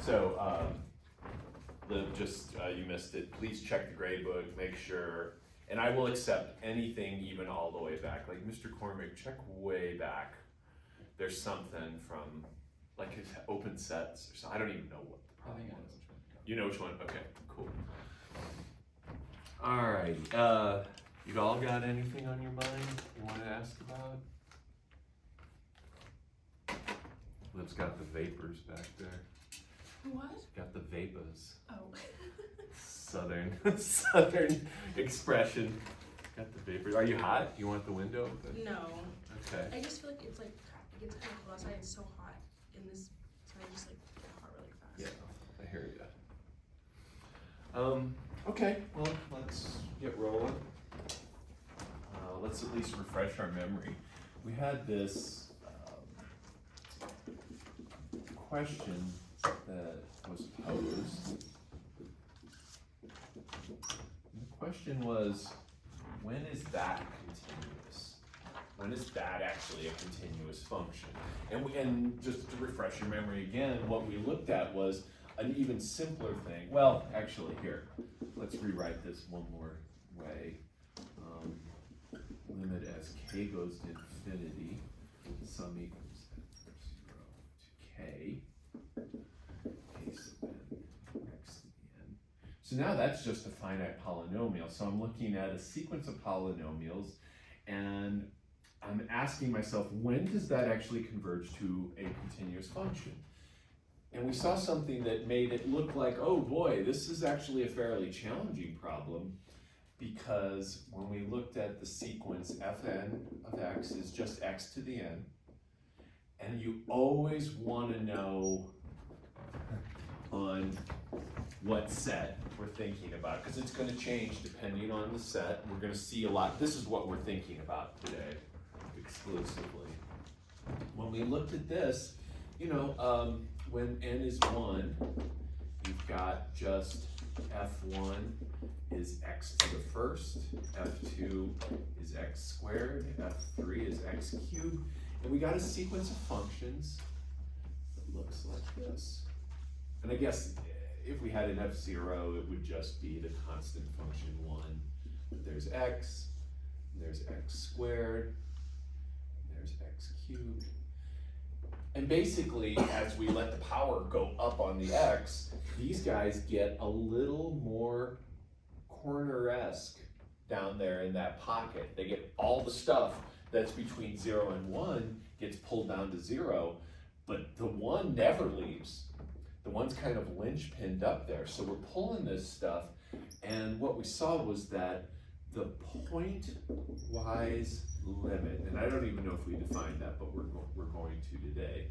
So, you missed it. Please check the grade book, make sure, and I will accept anything even all the way back. Like Mr. Cormick, check way back. There's something from, like his open sets or something. I don't even know what the problem was. You know which one? Okay, cool. All right. You all got anything on your mind you want to ask about? Liv's got the vapors back there. What? Got the vapors. Oh. Southern expression. Got the vapors. Are you hot? You want the window open? No. Okay. I just feel like it gets kind of cold outside. It's so hot in this, so I just like get hot really fast. Yeah, I hear you. Okay, well, let's get rolling. Let's at least refresh our memory. We had this question that was posed. And the question was, when is that continuous? When is that actually a continuous function? And just to refresh your memory again, what we looked at was an even simpler thing. Well, actually, here, let's rewrite this one more way. Limit as k goes to infinity, sum equals f of 0 to k sub n, x to the n. So now that's just a finite polynomial. So I'm looking at a sequence of polynomials, and I'm asking myself, when does that actually converge to a continuous function? And we saw something that made it look like, oh boy, this is actually a fairly challenging problem, because when we looked at the sequence, fn of x is just x to the n, and you always want to know on what set we're thinking about, because it's going to change depending on the set. We're going to see a lot. This is what we're thinking about today, exclusively. When we looked at this, when n is 1, you've got just f1 is x to the first, f2 is x squared, f3 is x cubed, and we got a sequence of functions that looks like this. And I guess if we had an f0, it would just be the constant function 1. But there's x, there's x squared, there's x cubed. And basically, as we let the power go up on the x, these guys get a little more corner-esque down there in that pocket. They get all the stuff that's between 0 and 1 gets pulled down to 0, but the 1 never leaves. The 1's kind of linchpinned up there. So we're pulling this stuff, and what we saw was that the point-wise limit, and I don't even know if we defined that, but we're going to today,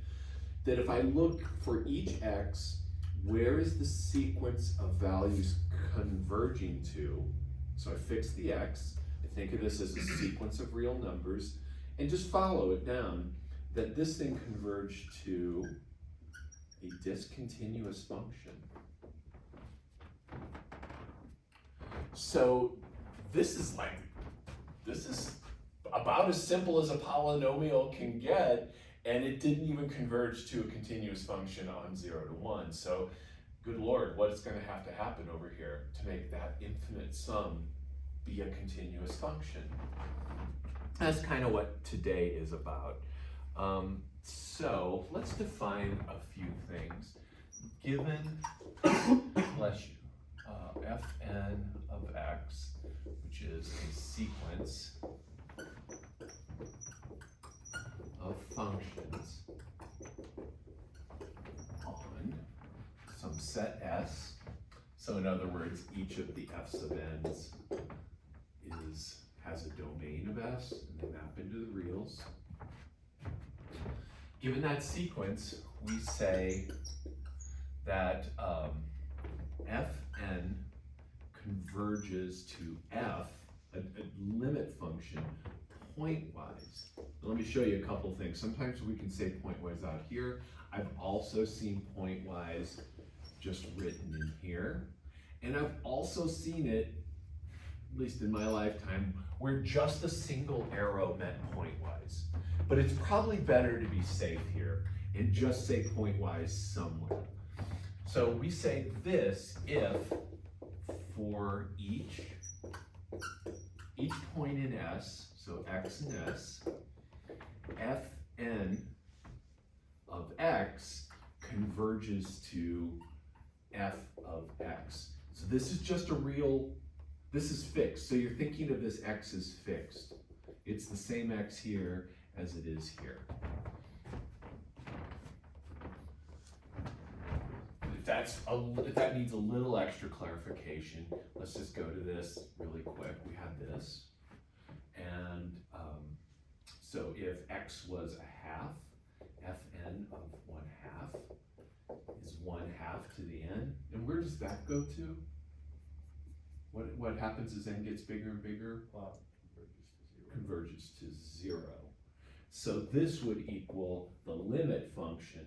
that if I look for each x, where is the sequence of values converging to? So I fix the x, I think of this as a sequence of real numbers, and just follow it down, that this thing converged to a discontinuous function. So this is about as simple as a polynomial can get, and it didn't even converge to a continuous function on 0 to 1. So good Lord, what's going to happen over here to make that infinite sum be a continuous function? That's kind of what today is about. So let's define a few things. Given, bless you, fn of x, which is a sequence of functions on some set S. So in other words, each of the f sub n's has a domain of S, and they map into the reals. Given that sequence, we say that fn converges to f, a limit function, pointwise. Let me show you a couple things. Sometimes we can say pointwise out here. I've also seen pointwise just written in here. And I've also seen it, at least in my lifetime, where just a single arrow meant pointwise. But it's probably better to be safe here and just say pointwise somewhere. So we say this if for each point in S, so x and S, Fn of x converges to f of x. So this is just a real, this is fixed. So you're thinking of this x as fixed. It's the same x here as it is here. If that needs a little extra clarification, let's just go to this really quick. We have this. And so if x was a half, Fn of 1/2 is 1/2 to the n. And where does that go to? What happens as n gets bigger and bigger? Converges to 0. So this would equal the limit function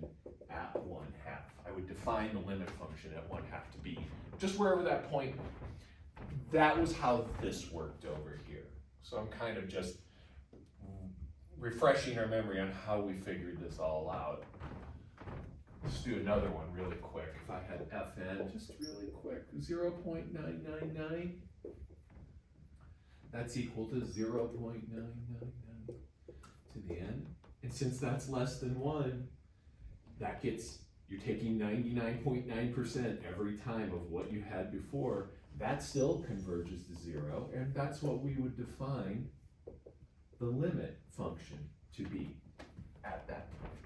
at 1/2. I would define the limit function at 1/2 to be just wherever that point. That was how this worked over here. So I'm kind of just refreshing our memory on how we figured this all out. Let's do another one really quick. If I had Fn, just really quick, 0.999, that's equal to 0.999 to the n. And since that's less than 1, that gets, you're taking 99.9% every time of what you had before. That still converges to 0, and that's what we would define the limit function to be at that point.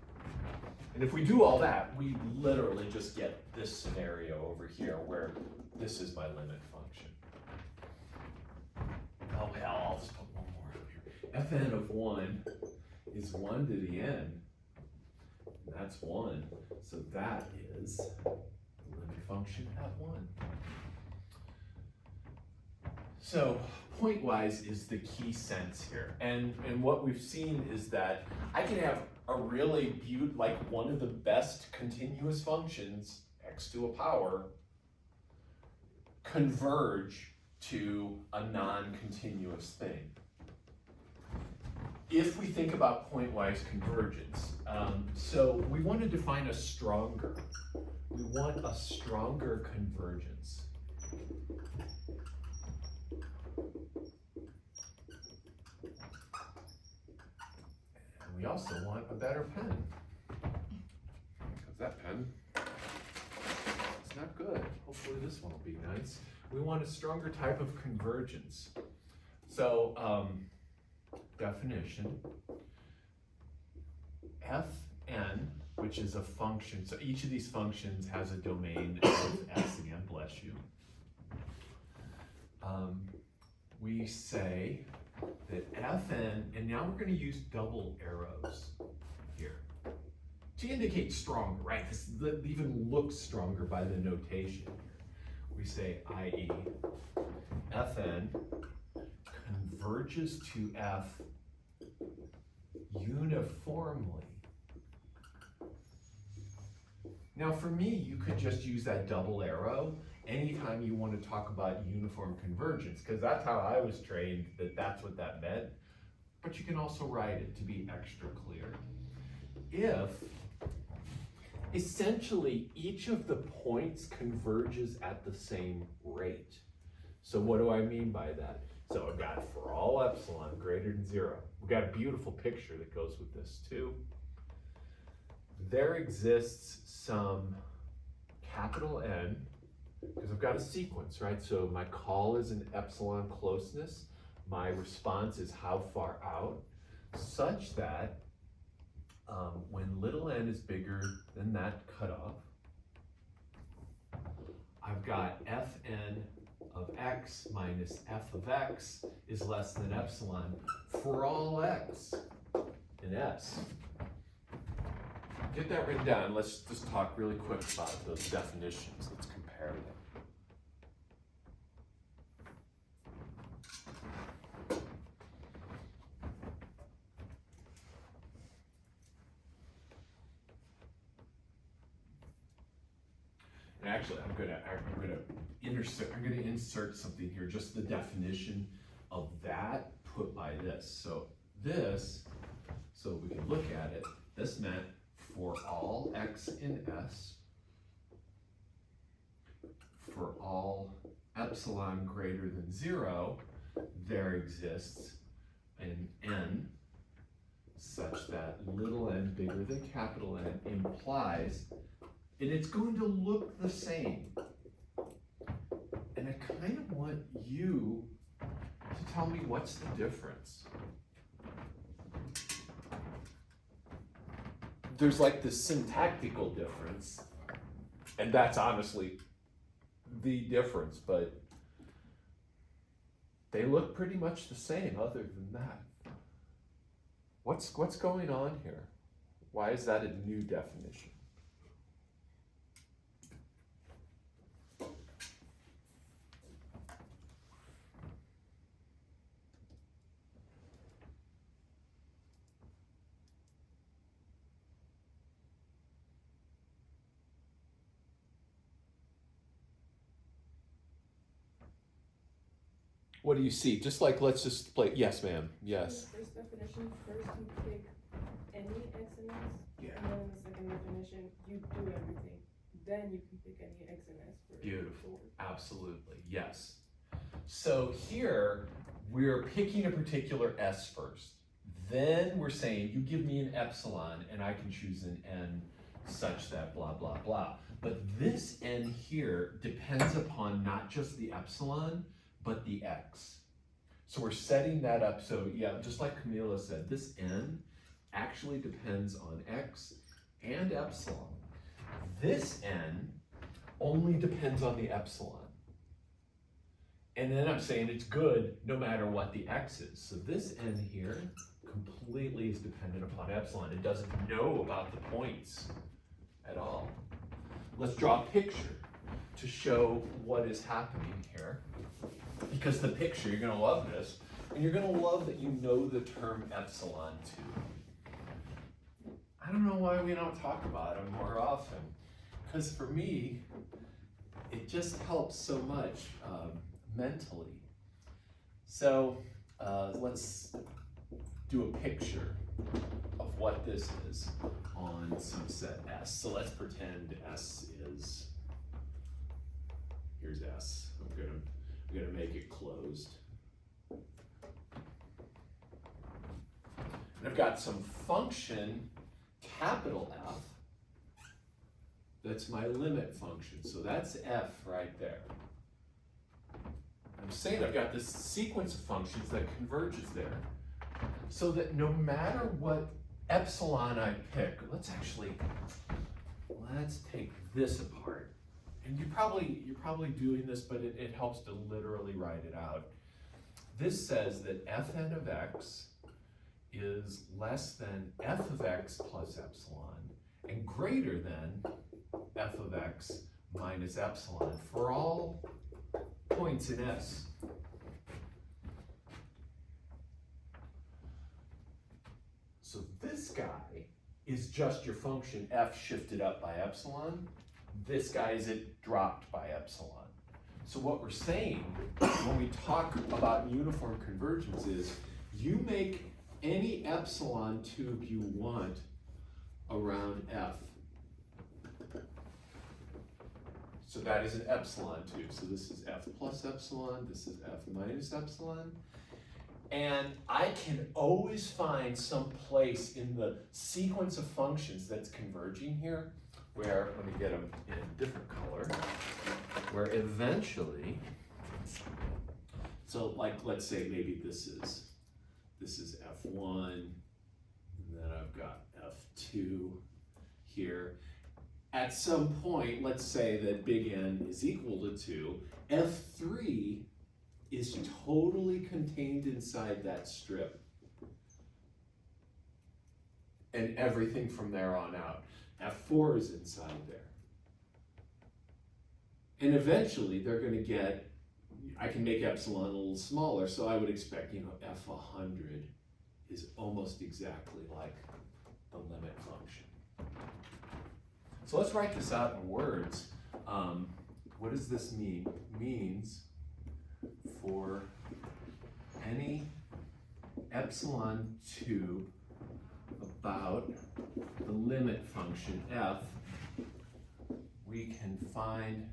And if we do all that, we literally just get this scenario over here where this is my limit function. Oh hell, I'll just put one more up here. Fn of 1 is 1 to the n, and that's 1. So that is the limit function at 1. So pointwise is the key sense here. And what we've seen is that I can have a really like one of the best continuous functions, x to a power, converge to a non-continuous thing. If we think about pointwise convergence, so we want to define we want a stronger convergence. And we also want a better pen, because that pen is not good. Hopefully this one will be nice. We want a stronger type of convergence. So, definition, Fn, which is a function, so each of these functions has a domain of S again, bless you. We say that Fn, and now we're going to use double arrows here to indicate stronger, right? This even looks stronger by the notation here. We say i.e. Fn converges to F uniformly. Now for me, you could just use that double arrow anytime you want to talk about uniform convergence, because that's how I was trained, that's what that meant. But you can also write it to be extra clear. If essentially each of the points converges at the same rate. So what do I mean by that? So I've got for all epsilon greater than 0. We've got a beautiful picture that goes with this too. There exists some capital N, because I've got a sequence, right? So my call is an epsilon closeness. My response is how far out, such that when little n is bigger than that cutoff, I've got Fn of x minus f of x is less than epsilon for all x in S. Get that written down. Let's just talk really quick about those definitions. Let's compare them. And actually, I'm gonna insert something here, just the definition of that put by this. So this, so we can look at it, this meant for all x in S, for all epsilon greater than 0, there exists an n such that little n bigger than capital N implies, and it's going to look the same. And I kind of want you to tell me what's the difference. There's like this syntactical difference, and that's honestly the difference, but they look pretty much the same other than that. What's going on here? Why is that a new definition? What do you see? Just like, let's just play. Yes, ma'am. Yes. In the first definition, first you pick any x and s, Yeah. and then in the second definition, you do everything. Then you can pick any x and s for Beautiful. forward. Absolutely. Yes. So here, we're picking a particular s first. Then we're saying, you give me an epsilon, and I can choose an n such that blah, blah, blah. But this n here depends upon not just the epsilon, but the x. So we're setting that up, so yeah, just like Camila said, this n actually depends on x and epsilon. This n only depends on the epsilon. And then I'm saying it's good no matter what the x is. So this n here completely is dependent upon epsilon. It doesn't know about the points at all. Let's draw a picture to show what is happening here. Because the picture, you're gonna love this, and you're gonna love that you know the term epsilon too. I don't know why we don't talk about them more often, because for me, it just helps so much mentally. So let's do a picture of what this is on some set S. So let's pretend S is, here's S. I'm gonna make it closed. And I've got some function, capital F, that's my limit function. So that's F right there. I'm saying I've got this sequence of functions that converges there, so that no matter what epsilon I pick, let's take this apart. And you're probably doing this, but it helps to literally write it out. This says that Fn of x is less than f of x plus epsilon and greater than f of x minus epsilon for all points in S. So this guy is just your function f shifted up by epsilon. This guy is it dropped by epsilon. So what we're saying when we talk about uniform convergence is you make any epsilon tube you want around F. So that is an epsilon tube. So this is F plus epsilon, this is F minus epsilon. And I can always find some place in the sequence of functions that's converging here where, let me get them in a different color, where eventually, so like let's say maybe this is F1, and then I've got F2 here. At some point, let's say that big N is equal to 2, F3 is totally contained inside that strip. And everything from there on out. F4 is inside there. And eventually they're going to get, I can make epsilon a little smaller, so I would expect, F100 is almost exactly like the limit function. So let's write this out in words. What does this mean? It means for any epsilon tube about the limit function f, we can find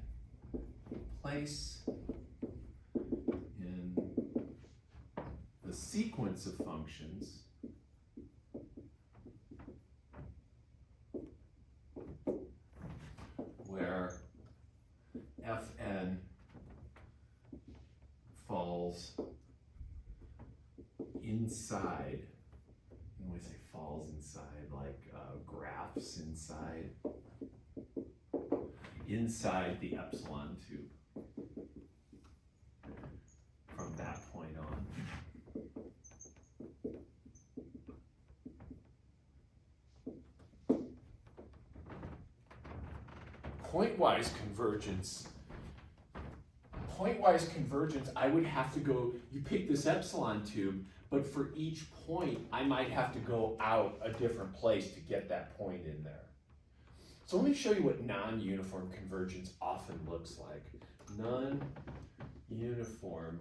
place in the sequence of functions where Fn falls inside, and when I say falls inside, like graphs inside the epsilon tube from that point on. Pointwise convergence. Pointwise convergence, I would have to go, you pick this epsilon tube, but for each point, I might have to go out a different place to get that point in there. So let me show you what non-uniform convergence often looks like. Non-uniform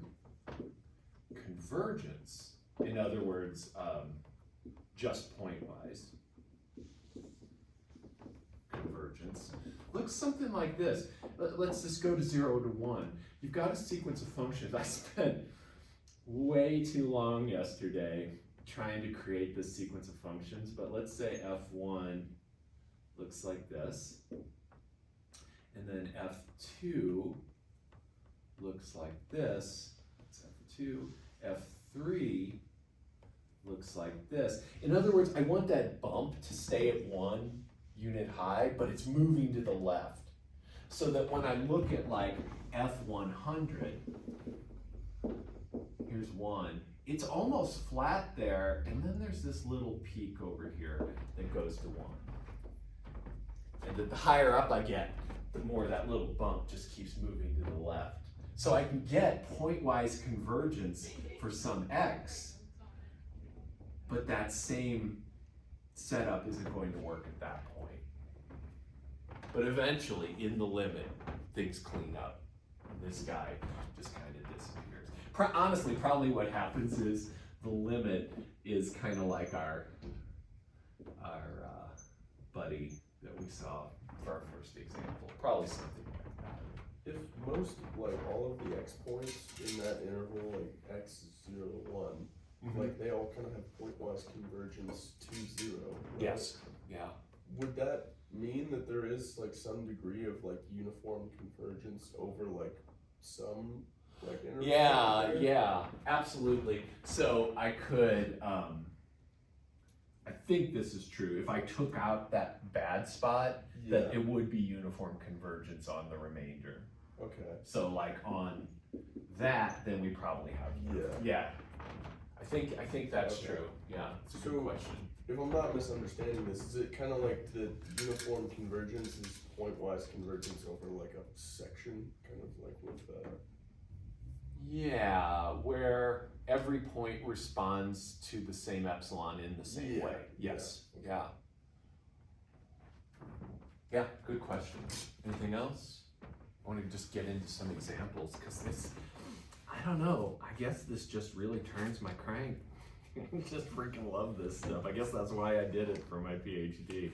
convergence, in other words, just pointwise convergence, looks something like this. Let's just go to 0 to 1. You've got a sequence of functions. I spent way too long yesterday trying to create this sequence of functions, but let's say F1 looks like this, and then F2 looks like this. It's F2. F3 looks like this. In other words, I want that bump to stay at 1 unit high, but it's moving to the left. So that when I look at like F100, here's 1, it's almost flat there, and then there's this little peak over here that goes to 1. And the higher up I get, the more that little bump just keeps moving to the left. So I can get pointwise convergence for some x, but that same setup isn't going to work at that point. But eventually, in the limit, things clean up. And this guy just kind of disappears. Honestly, probably what happens is the limit is kind of like our buddy that we saw for our first example. Probably something like that. If most, like all of the x points in that interval, like x 0 to 1, like they all kind of have pointwise convergence to 0. Right? Yes. Yeah. Would that mean that there is like some degree of like uniform convergence over like some like interval? Yeah, yeah, absolutely. So I could, I think this is true. If I took out that bad spot, that it would be uniform convergence on the remainder. Okay. So like on that, then we probably have. Yeah. I think that's true. Yeah, it's a good question. If I'm not misunderstanding this, is it kind of like the uniform convergence is pointwise convergence over like a section, kind of like with the... Yeah, where every point responds to the same epsilon in the same way. Yes. Yeah. Yeah, good question. Anything else? I want to just get into some examples because this, I don't know, I guess this just really turns my crank. I just freaking love this stuff. I guess that's why I did it for my PhD.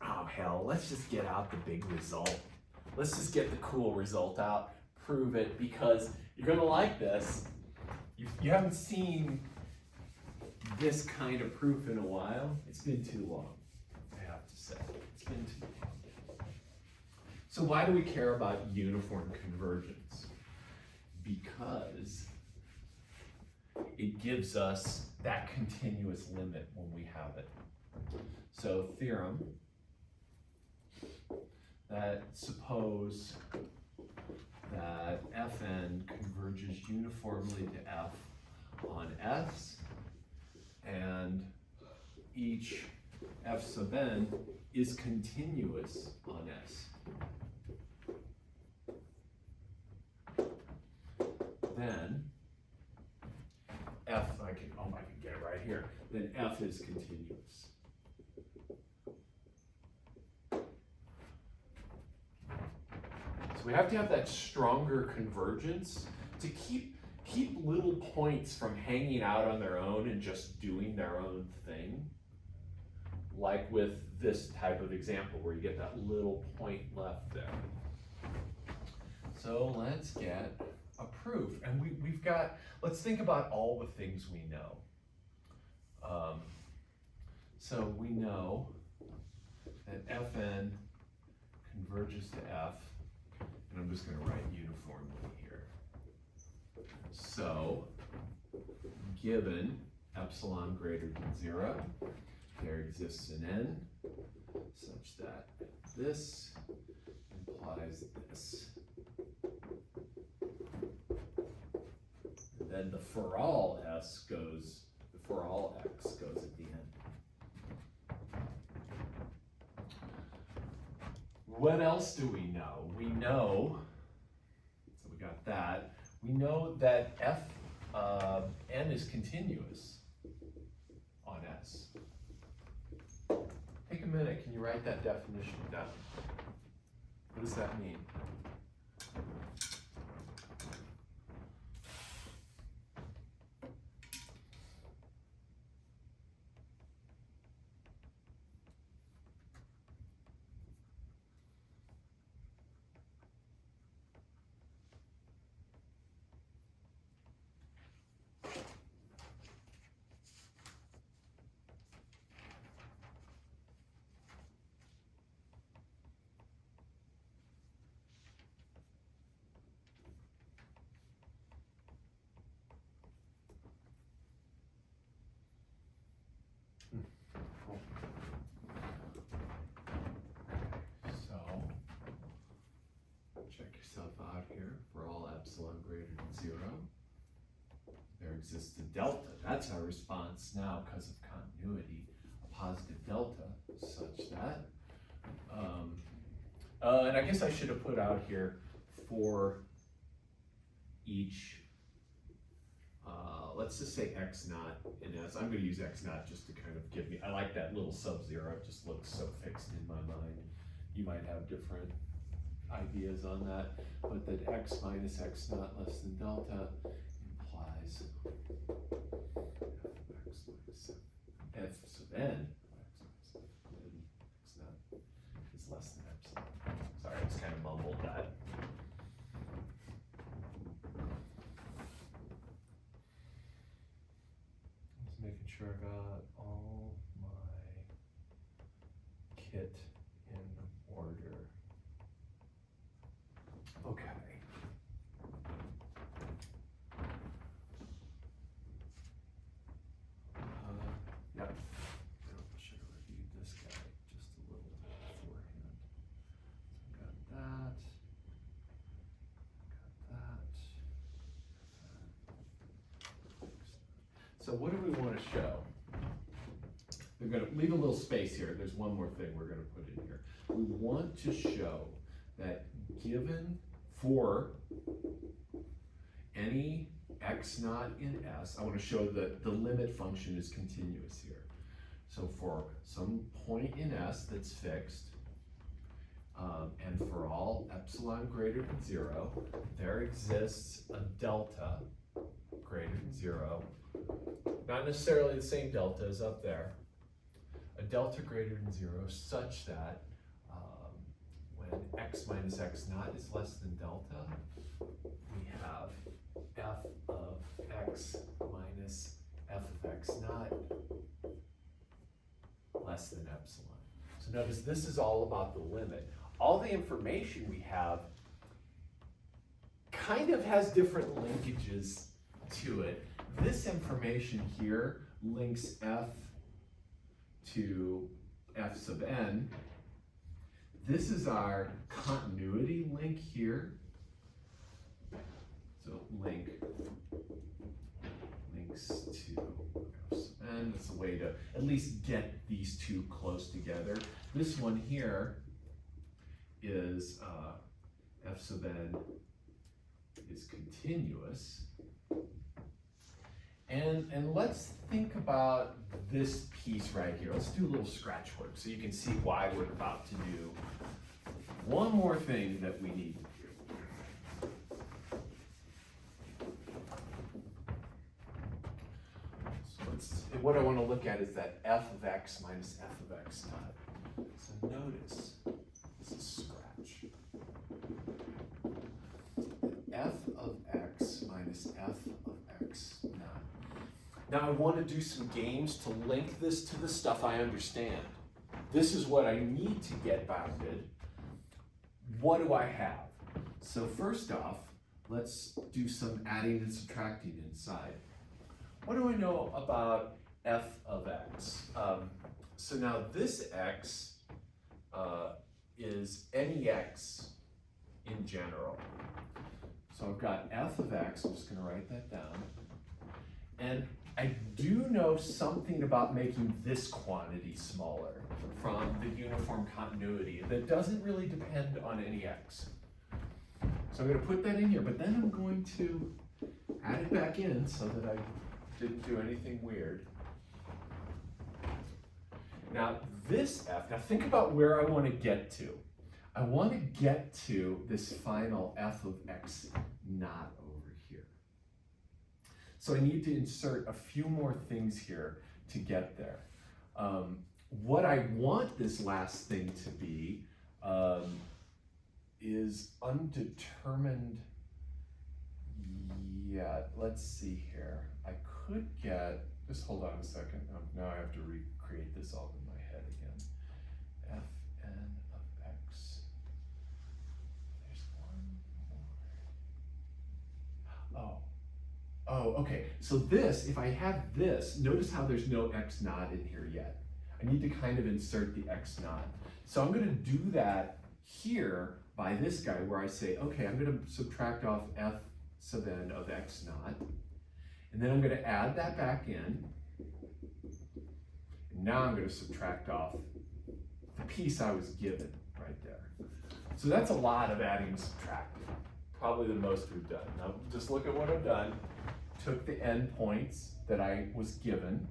Oh hell, let's just get out the big result. Let's just get the cool result out, prove it, because you're gonna like this. You haven't seen this kind of proof in a while. It's been too long, I have to say. It's been too long. So why do we care about uniform convergence? Because it gives us that continuous limit when we have it. So theorem that suppose that Fn converges uniformly to F on S, and each F sub n is continuous on S. Then F, I can get it right here. Then F is continuous. So we have to have that stronger convergence to keep little points from hanging out on their own and just doing their own thing. like with this type of example where you get that little point left there. So let's get a proof. And we've got, let's think about all the things we know. So we know that Fn converges to F, and I'm just going to write uniformly here. So, given epsilon greater than 0, there exists an n such that this implies this. And then the for all s goes, the for all x goes at the end. What else do we know? We know, so we got that, we know that f n is continuous on S. Take a minute, can you write that definition down? What does that mean? So, check yourself out here. For all epsilon greater than 0, there exists a delta. That's our response now because of continuity, a positive delta, such that, and I guess I should have put out here for each, let's just say x naught in S. I'm going to use x naught just to kind of give me, I like that little sub-zero, it just looks so fixed in my mind. You might have different ideas on that, but that x minus x naught less than delta implies f sub n, x naught is less than epsilon. Sorry, I just kind of mumbled that. Making sure I got all my kit in order. Okay. Yep. I should have reviewed this guy just a little beforehand. So got that. So what do we want to show? We're going to leave a little space here. There's one more thing we're going to put in here. We want to show that given for any x naught in S, I want to show that the limit function is continuous here. So for some point in S that's fixed, and for all epsilon greater than 0, there exists a delta greater than 0. Not necessarily the same delta as up there. A delta greater than 0 such that when x minus x naught is less than delta, we have f of x minus f of x naught less than epsilon. So notice this is all about the limit. All the information we have kind of has different linkages to it. This information here links f to f sub n. This is our continuity link here. So link links to f sub n. It's a way to at least get these two close together. This one here is f sub n is continuous. And let's think about this piece right here. Let's do a little scratch work so you can see why we're about to do one more thing that we need to do. So let's what I want to look at is that f of x minus f of x naught. So notice, this is scratch. F of x minus f of x naught. Now I want to do some games to link this to the stuff I understand. This is what I need to get bounded. What do I have? So first off, let's do some adding and subtracting inside. What do I know about f of x? So now this x is any x in general. So I've got f of x, I'm just gonna write that down. And I do know something about making this quantity smaller from the uniform continuity that doesn't really depend on any x. So I'm gonna put that in here, but then I'm going to add it back in so that I didn't do anything weird. Now this f, now think about where I want to get to. I want to get to this final f of x naught over here. So I need to insert a few more things here to get there. What I want this last thing to be is undetermined. Yeah, let's see here. I could get, just hold on a second. Now I have to recreate this all in my head again. Fn of x. There's one more. Oh, okay. So this, if I have this, notice how there's no x naught in here yet. I need to kind of insert the x naught. So I'm going to do that here by this guy where I say, okay, I'm going to subtract off f sub n of x naught. And then I'm going to add that back in. And now I'm going to subtract off the piece I was given right there. So that's a lot of adding and subtracting. Probably the most we've done. Now just look at what I've done. Took the endpoints that I was given,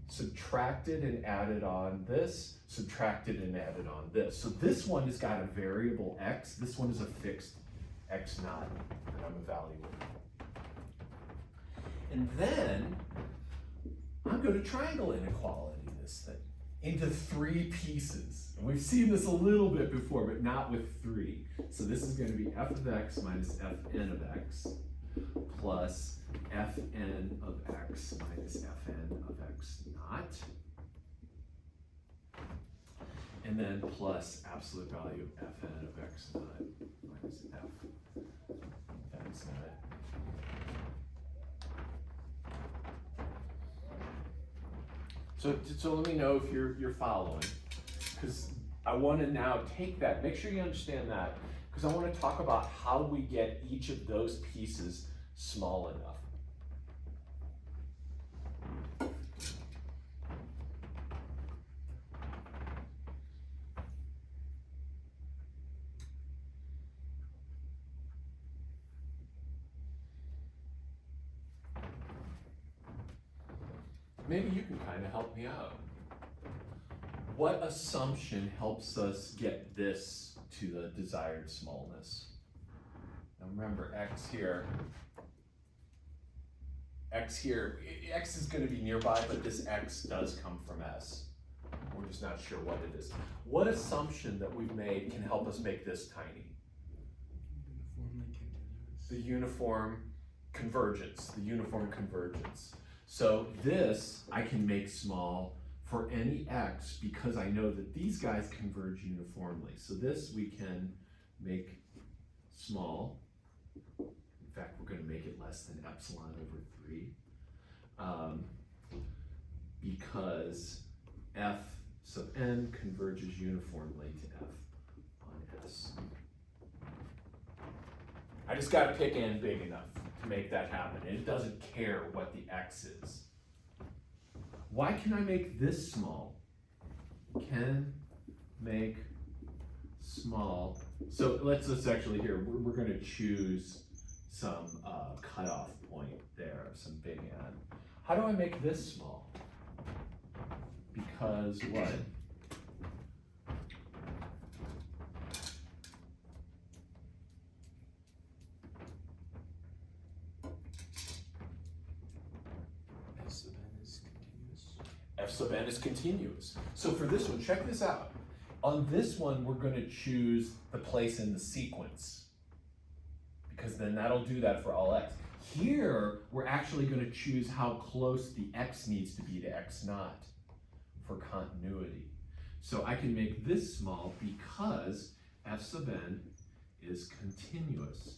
subtracted and added on this, subtracted and added on this. So this one has got a variable x, this one is a fixed x naught that I'm evaluating. And then I'm going to triangle inequality this thing into 3 pieces. And we've seen this a little bit before, but not with 3. So this is going to be f of x minus fn of x plus fn of x minus fn of x naught. And then plus absolute value of fn of x naught minus f of x naught. So let me know if you're following, because I want to now take that, make sure you understand that, because I want to talk about how we get each of those pieces small enough. Maybe you can kind of help me out. What assumption helps us get this to the desired smallness? Now remember, x here, x is going to be nearby, but this x does come from s. We're just not sure what it is. What assumption that we've made can help us make this tiny? The uniform convergence, the uniform convergence. So this I can make small for any x because I know that these guys converge uniformly. So this we can make small. In fact, we're going to make it less than epsilon over 3 because f sub n converges uniformly to f on s. I just got to pick n big enough to make that happen, and it doesn't care what the x is. Why can I make this small? Can make small. So let's actually here, we're going to choose some cutoff point there, some big N. How do I make this small? Because what? S of n is f sub n is continuous. So for this one, check this out. On this one, we're going to choose the place in the sequence, because then that'll do that for all x. Here, we're actually going to choose how close the x needs to be to x naught for continuity. So I can make this small because f sub n is continuous.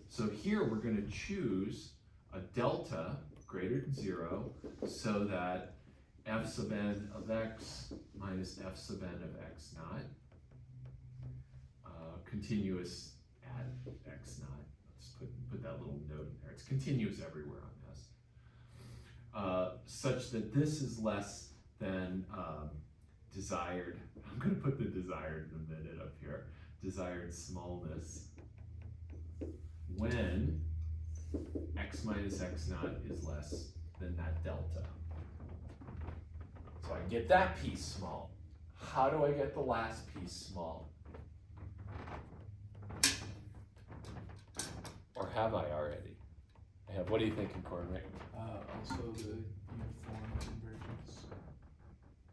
So here we're going to choose a delta greater than 0 so that f sub n of x minus f sub n of x naught, continuous at x naught. Let's put that little note in there. It's continuous everywhere on this. Such that this is less than desired, I'm going to put the desired in a minute up here, desired smallness, when x minus x naught is less than that delta. So I can get that piece small. How do I get the last piece small? Or have I already? I have. What are you thinking, Cormac? Also the uniform convergence.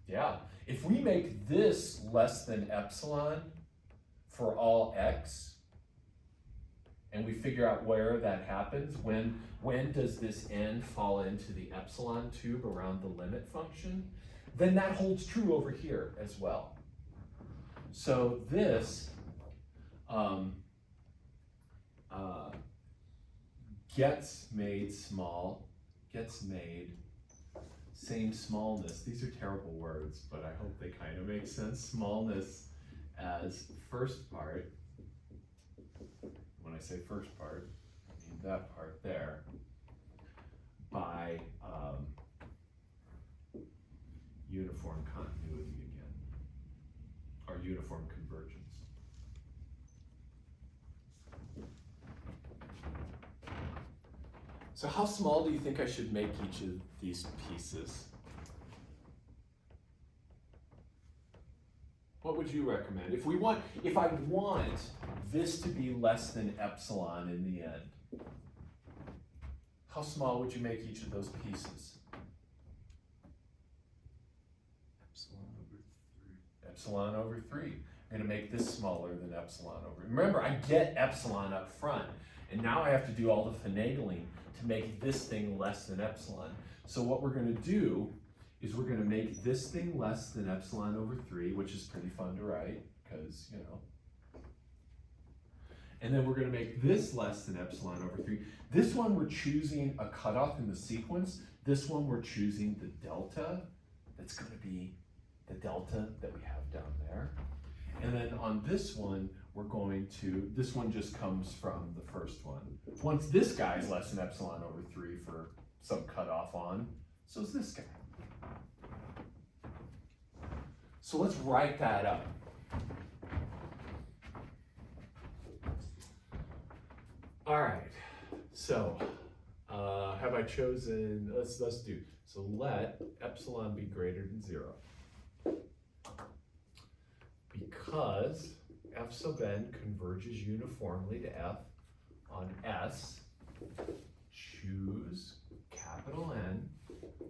Yeah. If we make this less than epsilon for all x, and we figure out where that happens, when does this n fall into the epsilon tube around the limit function, then that holds true over here as well. So this gets made small, gets made same smallness. These are terrible words, but I hope they kind of make sense. Smallness as first part. When I say first part, I mean that part there, by uniform continuity again, or uniform convergence. So how small do you think I should make each of these pieces? What would you recommend? If I want this to be less than epsilon in the end, how small would you make each of those pieces? Epsilon over 3. I'm going to make this smaller than epsilon over. Remember, I get epsilon up front, and now I have to do all the finagling to make this thing less than epsilon. So what we're going to do is we're going to make this thing less than epsilon over 3, which is pretty fun to write, because, you know. And then we're going to make this less than epsilon over 3. This one we're choosing a cutoff in the sequence. This one we're choosing the delta. That's going to be the delta that we have down there. And then on this one, we're going to, this one just comes from the first one. Once this guy is less than epsilon over 3 for some cutoff on, so is this guy. So let's write that up. All right, so have I chosen, let's do, so let epsilon be greater than 0. Because f sub n converges uniformly to f on S, choose capital N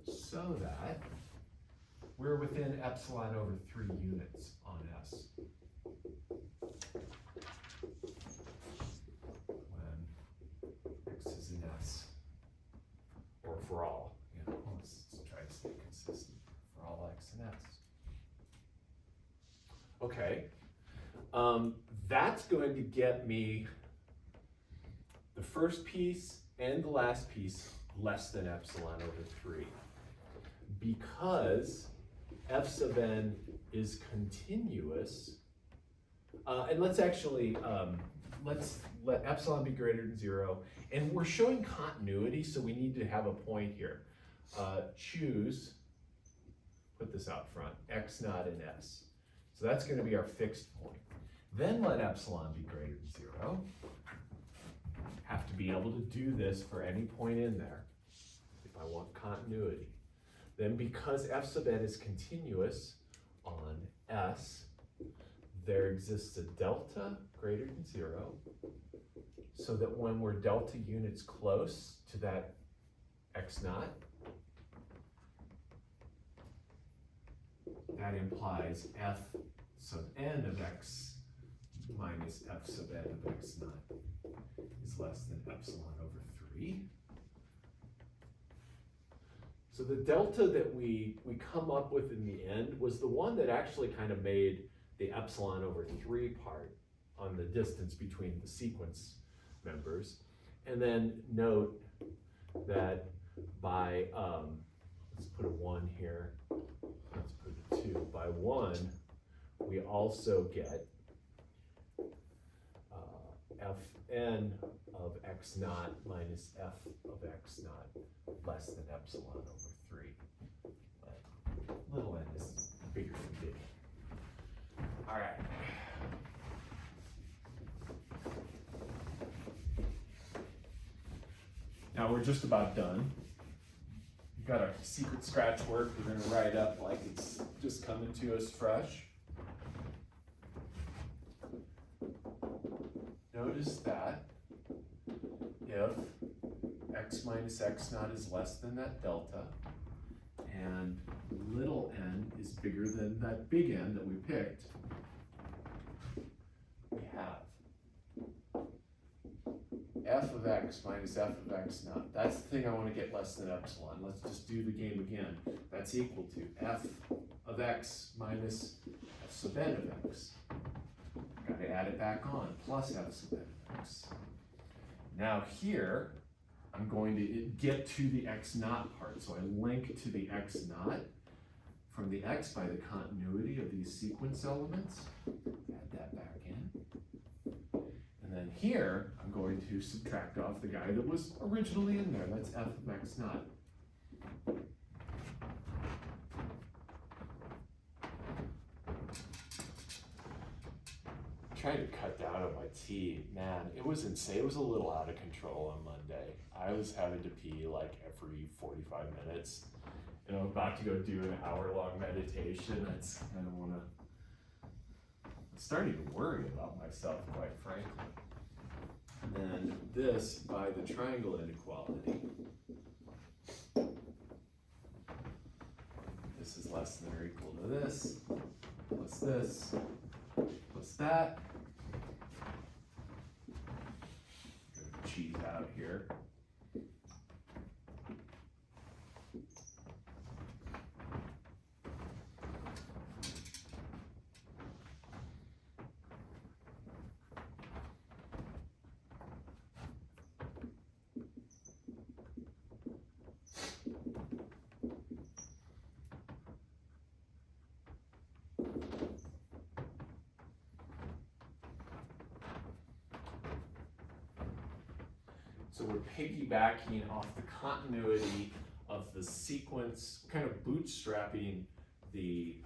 so that we're within epsilon over 3 units on S. When x is in S, or for all, you know, let's try to stay consistent for all x in S. Okay, that's going to get me the first piece and the last piece less than epsilon over 3. Because f sub n is continuous, and let's actually, let's let epsilon be greater than 0, and we're showing continuity, so we need to have a point here. Choose, put this out front, x naught in S. So that's going to be our fixed point. Then let epsilon be greater than 0. Have to be able to do this for any point in there if I want continuity. Then because f sub n is continuous on S, there exists a delta greater than 0, so that when we're delta units close to that x naught, that implies f sub n of x minus f sub n of x naught is less than epsilon over 3. So the delta that we come up with in the end was the one that actually kind of made the epsilon over 3 part on the distance between the sequence members. And then note that by, let's put a 1 here, let's put a 2. By 1, we also get fn of x naught minus f of x naught less than epsilon over 3. But little n is bigger than big. All right. Now we're just about done. We've got our secret scratch work we're going to write up like it's just coming to us fresh. Notice that if x minus x naught is less than that delta, and little n is bigger than that big N that we picked, we have f of x minus f of x naught. That's the thing I want to get less than epsilon. Let's just do the game again. That's equal to f of x minus f sub n of x. Got to add it back on, plus f sub n of x. Now here, I'm going to get to the x naught part. So I link to the x naught from the x by the continuity of these sequence elements. Add that back in. And then here, I'm going to subtract off the guy that was originally in there. That's f of x naught. Trying to cut down on my tea, man, it was insane. It was a little out of control on Monday. I was having to pee like every 45 minutes, and I'm about to go do an hour-long meditation. I don't want to. I'm starting to worry about myself, quite frankly. And then this by the triangle inequality. This is less than or equal to this, plus that. Cheese out here. So we're piggybacking off the continuity of the sequence, kind of bootstrapping the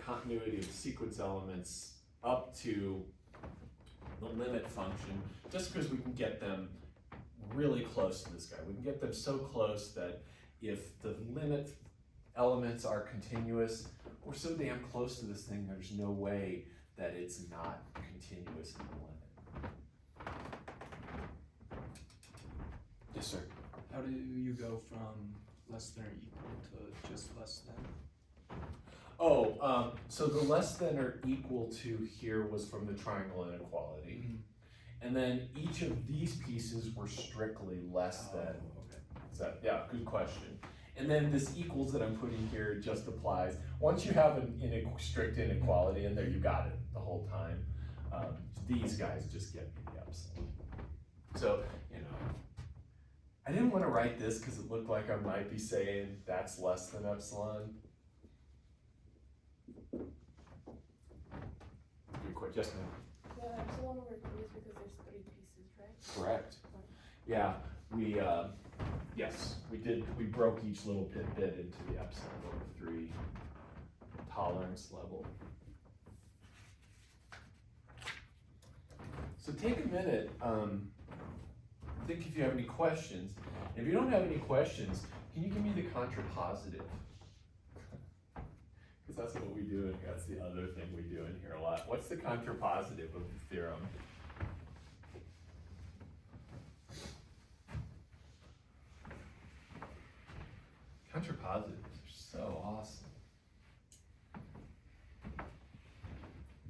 continuity of the sequence elements up to the limit function, just because we can get them really close to this guy. We can get them so close that if the limit elements are continuous, we're so damn close to this thing, there's no way that it's not continuous in the limit. Yes, sir. How do you go from less than or equal to just less than? Oh, so the less than or equal to here was from the triangle inequality. Mm-hmm. And then each of these pieces were strictly less than. Okay. So, yeah, good question. And then this equals that I'm putting here just applies. Once you have an strict inequality in there, you got it the whole time. These guys just get me the epsilon. So, you know, I didn't want to write this because it looked like I might be saying that's less than epsilon. Good question. Yes, ma'am. The epsilon over 3 is because there's 3 pieces, right? Correct. Yeah, we, yes, we did. We broke each little bit into the epsilon over 3 tolerance level. So take a minute, think if you have any questions. If you don't have any questions, can you give me the contrapositive? Because that's what we do, and that's the other thing we do in here a lot. What's the contrapositive of the theorem? Contrapositives are so awesome.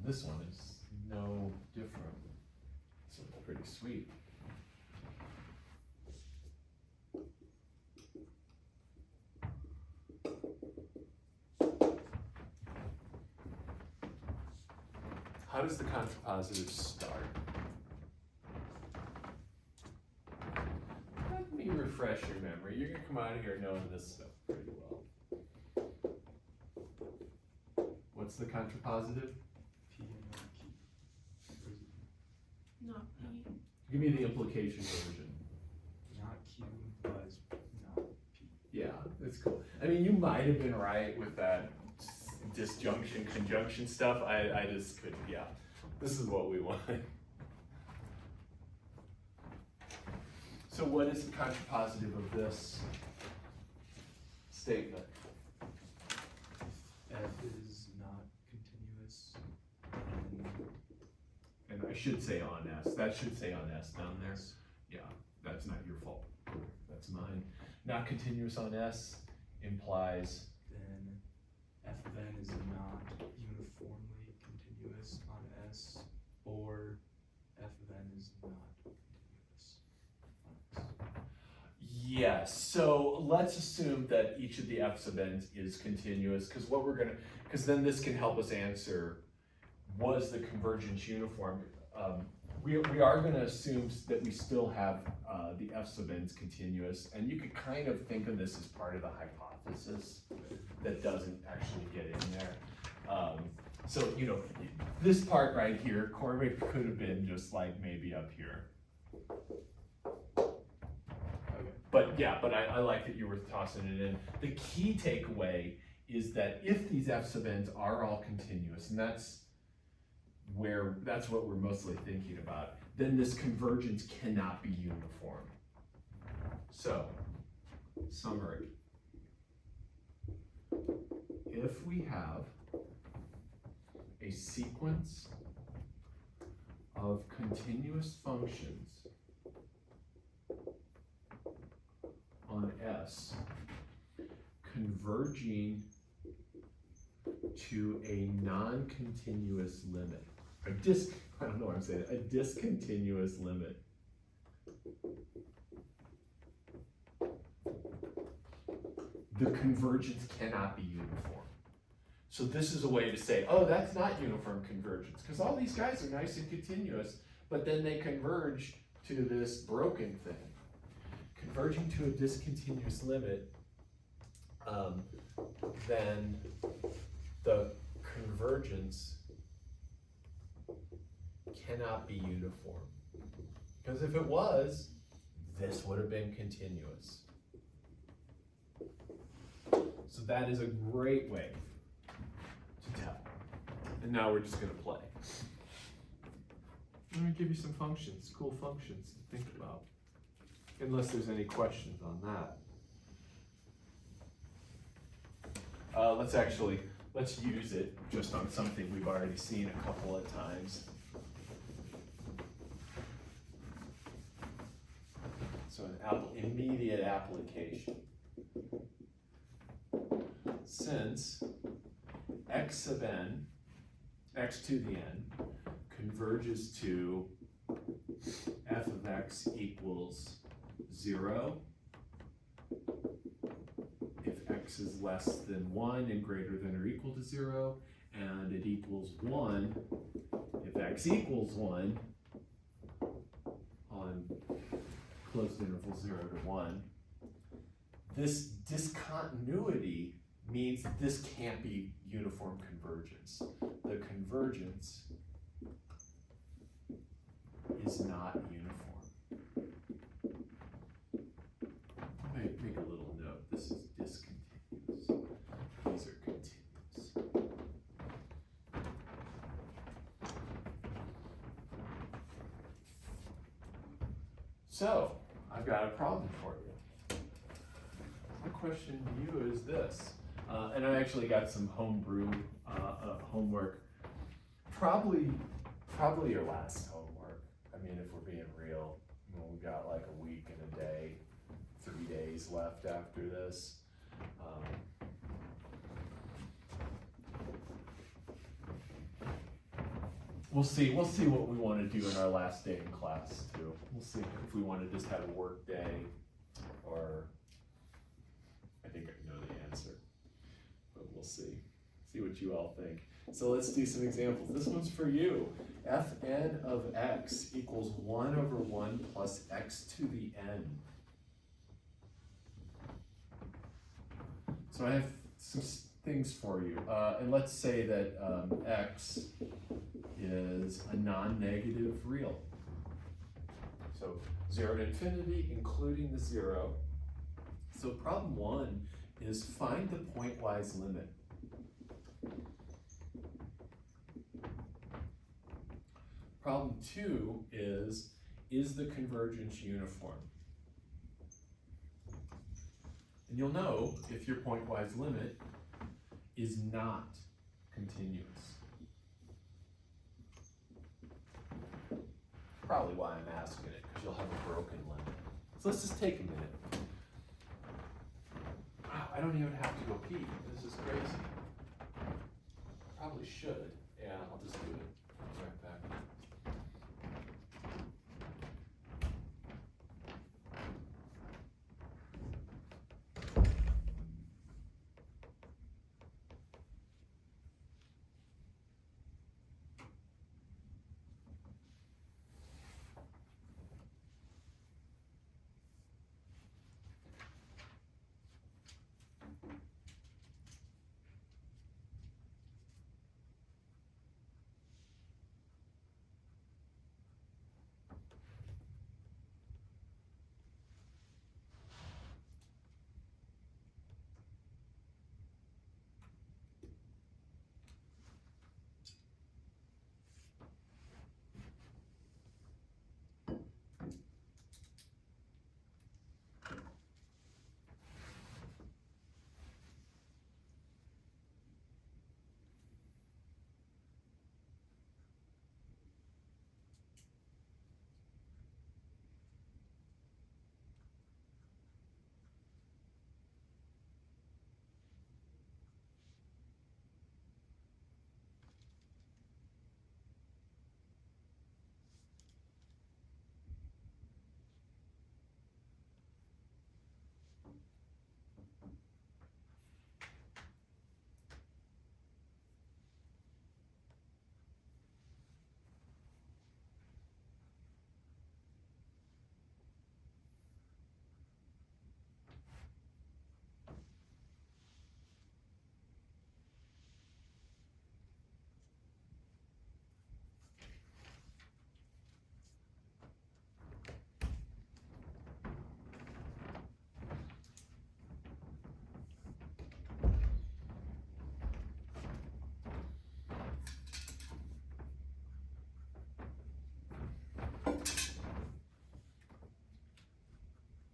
this one is no different. So it's pretty sweet. How does the contrapositive start? Let me refresh your memory. You're gonna come out of here knowing this stuff pretty well. What's the contrapositive? P and not Q. Or is it Not P. Give me the implication version. not Q implies not P. Yeah, that's cool. I mean, you might have been right with that disjunction, conjunction stuff. I just couldn't, yeah. This is what we want. So what is the contrapositive of this statement? F is not continuous, And I should say on S. That should say on S down there. S. Yeah, that's not your fault. That's mine. Not continuous on S implies, Then F then is not uniformly continuous on S, or F then is not continuous on S. yes. So let's assume that each of the F sub n's is continuous, because then this can help us answer, was the convergence uniform? We are gonna assume that we still have the F sub n's continuous, and you could kind of think of this as part of the hypothesis that doesn't actually get in there. So, you know, this part right here, Corbett could have been just like maybe up here. Okay. But yeah, but I like that you were tossing it in. The key takeaway is that if these F sub n's are all continuous, and that's what we're mostly thinking about, then this convergence cannot be uniform. So, summary. If we have a sequence of continuous functions on S converging to a non-continuous limit, I don't know what I'm saying, a discontinuous limit. The convergence cannot be uniform. So this is a way to say, oh, that's not uniform convergence, because all these guys are nice and continuous, but then they converge to this broken thing. Converging to a discontinuous limit, then the convergence cannot be uniform. Because if it was, this would have been continuous. So that is a great way to tell. And now we're just gonna play. I'm gonna give you some functions, cool functions to think about. Unless there's any questions on that. Let's use it just on something we've already seen a couple of times. So an immediate application. Since x sub n, x to the n, converges to f of x equals 0, if x is less than 1 and greater than or equal to 0, and it equals 1 if x equals 1 on closed interval 0 to 1. This discontinuity means that this can't be uniform convergence. The convergence is not uniform. Make a little note. This is discontinuous. These are continuous. So, I've got a problem for you. My question to you is this, and I actually got some homebrew homework. Probably your last homework. I mean, if we're being real, we got like a week and a day, 3 days left after this. We'll see what we wanna do in our last day in class too. We'll see if we wanna just have a work day, or, I think I know the answer. But we'll see what you all think. So let's do some examples. This one's for you. Fn of x equals 1/1 plus x to the n. So I have some things for you. And let's say that x is a non-negative real. So 0 to infinity, including the 0. So problem 1 is find the pointwise limit. Problem 2 is the convergence uniform? And you'll know if your pointwise limit is not continuous. Probably why I'm asking it, because you'll have a broken limit. So let's just take a minute. Wow, I don't even have to go pee. This is crazy. Probably should. Yeah, I'll just do it. I'll be right back.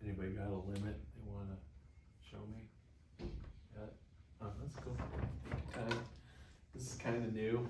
Anybody got a limit they want to show me? Yeah. Oh, that's cool. Take your time. This is kind of new.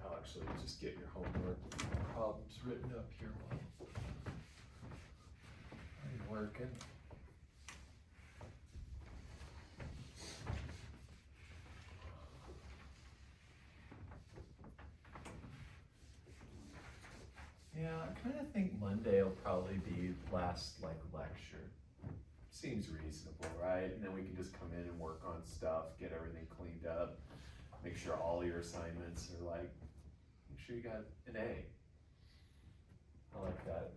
I'll actually just get your homework problems written up here while I'm working. Yeah, I kind of think Monday will probably be last lecture. Seems reasonable, right? And then we can just come in and work on stuff, get everything cleaned up, make sure all your assignments are make sure you got an A. I like that.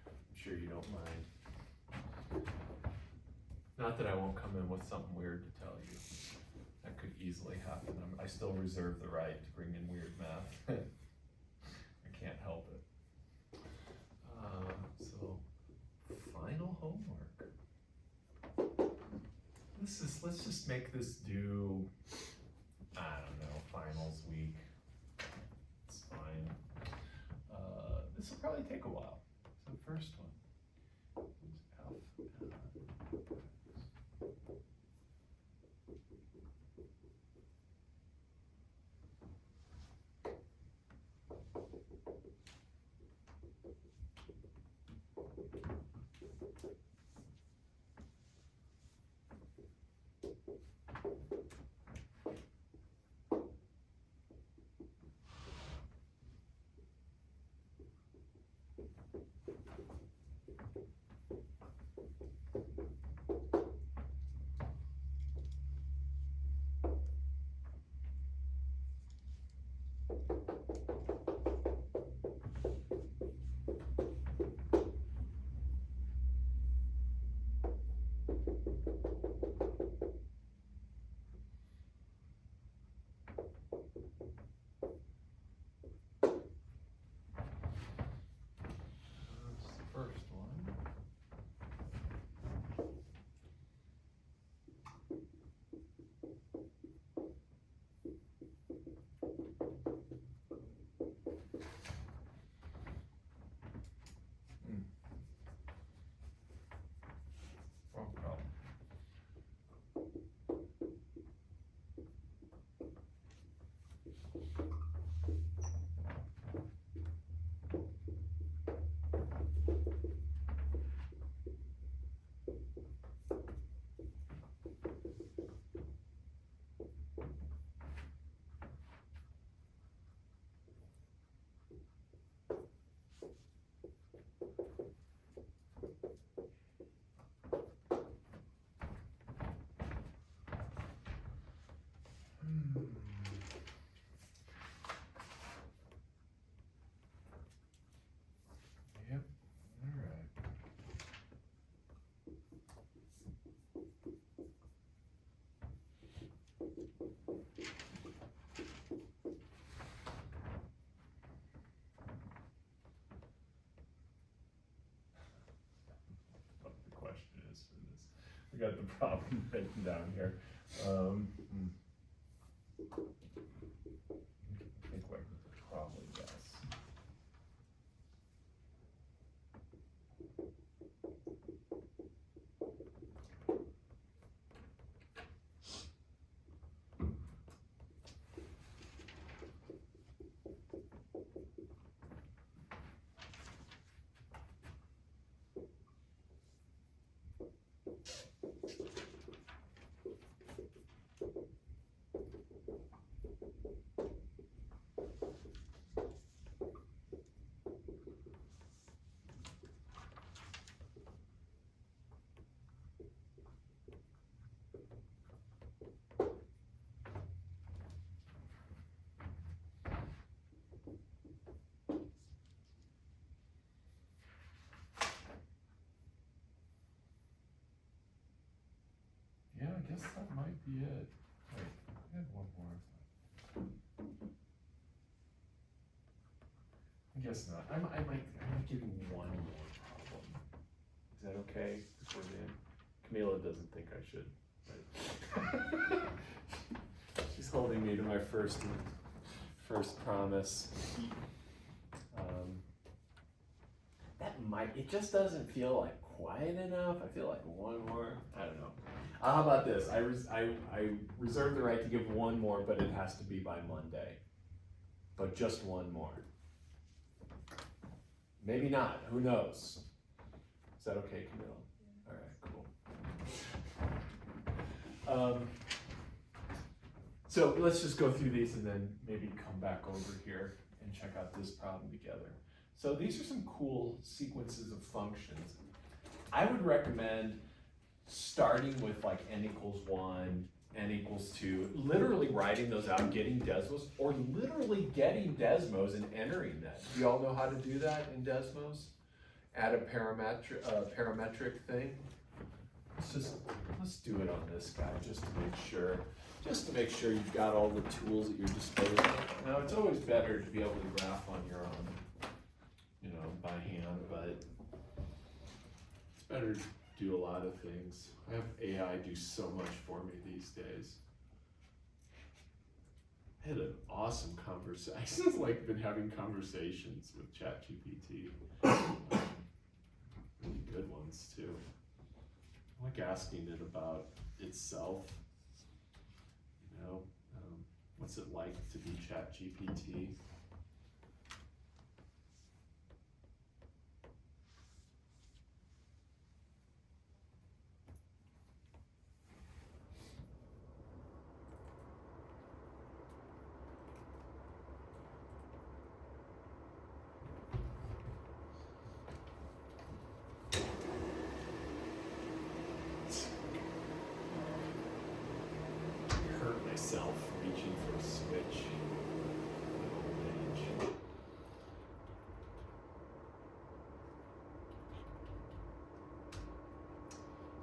I'm sure you don't mind. Not that I won't come in with something weird to tell you. That could easily happen. I still reserve the right to bring in weird math. I can't help it. So, final homework. Let's just make this do, I don't know, finals week. It's fine. This will probably take a while. So the first one is F. That's the first one. Wrong problem. Yep, all right. What the question is for this? We got the problem written down here. I think what probably yes. Yeah, I guess that might be it. Wait, I had one more. I guess not. I might give you one more problem. Is that okay? Before the end? Camila doesn't think I should. Right? She's holding me to my first promise. It just doesn't feel like quiet enough. I feel like one more. I don't know. How about this? I reserve the right to give one more, but it has to be by Monday. But just one more. Maybe not. Who knows? Is that okay, Camille? All right, cool. So let's just go through these and then maybe come back over here and check out this problem together. So these are some cool sequences of functions. I would recommend starting with like n equals 1, n equals 2, literally writing those out, getting Desmos, or literally getting Desmos and entering that. Do you all know how to do that in Desmos? Add a parametric thing. It's just let's do it on this guy just to make sure. Just to make sure you've got all the tools at your disposal. Now, it's always better to be able to graph on your own, you know, by hand, but it's better to do a lot of things. I have AI do so much for me these days. I had an awesome conversation. I just like been having conversations with ChatGPT. Really good ones too. I like asking it about itself. You know, what's it like to be ChatGPT? Hurt myself reaching for a switch. Old age.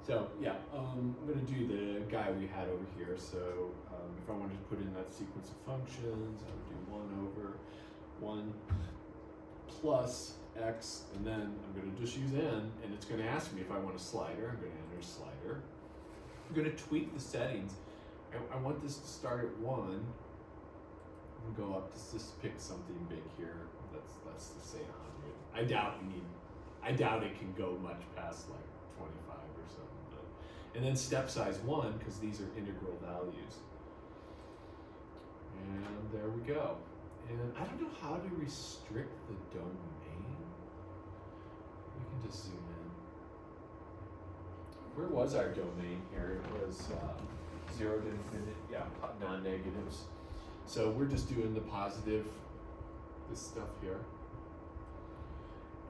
So yeah, I'm gonna do the guy we had over here. So if I wanted to put in that sequence of functions, I would do 1 over 1 plus x, and then I'm gonna just use n, and it's gonna ask me if I want a slider. I'm gonna enter slider. I'm gonna tweak the settings. I want this to start at 1 and go up to just pick something big here. Let's just say 100. I doubt it can go much past like 25 or something. But, and then step size 1, because these are integral values. And there we go. And I don't know how to restrict the domain. We can just zoom in. Where was our domain here? It was 0 to infinity, yeah, non-negatives. So we're just doing the positive, this stuff here.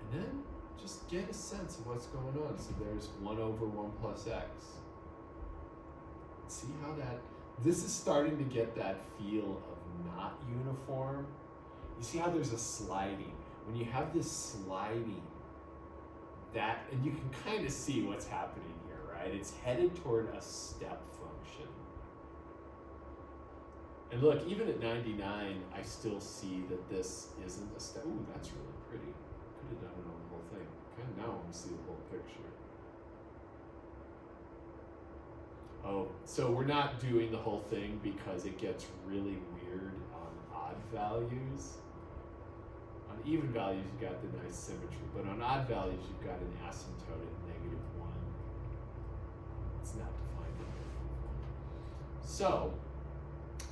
And then just get a sense of what's going on. So there's 1 over 1 plus x. See how this is starting to get that feel of not uniform. You see how there's a sliding. When you have this sliding, and you can kind of see what's happening here, right? It's headed toward a step function. And look, even at 99, I still see that this isn't a step. Ooh, that's really pretty. Could have done it on the whole thing. Okay, now I want to see the whole picture. Oh, so we're not doing the whole thing because it gets really weird on odd values. On even values, you've got the nice symmetry, but on odd values, you've got an asymptote at -1. It's not defined at -1. So,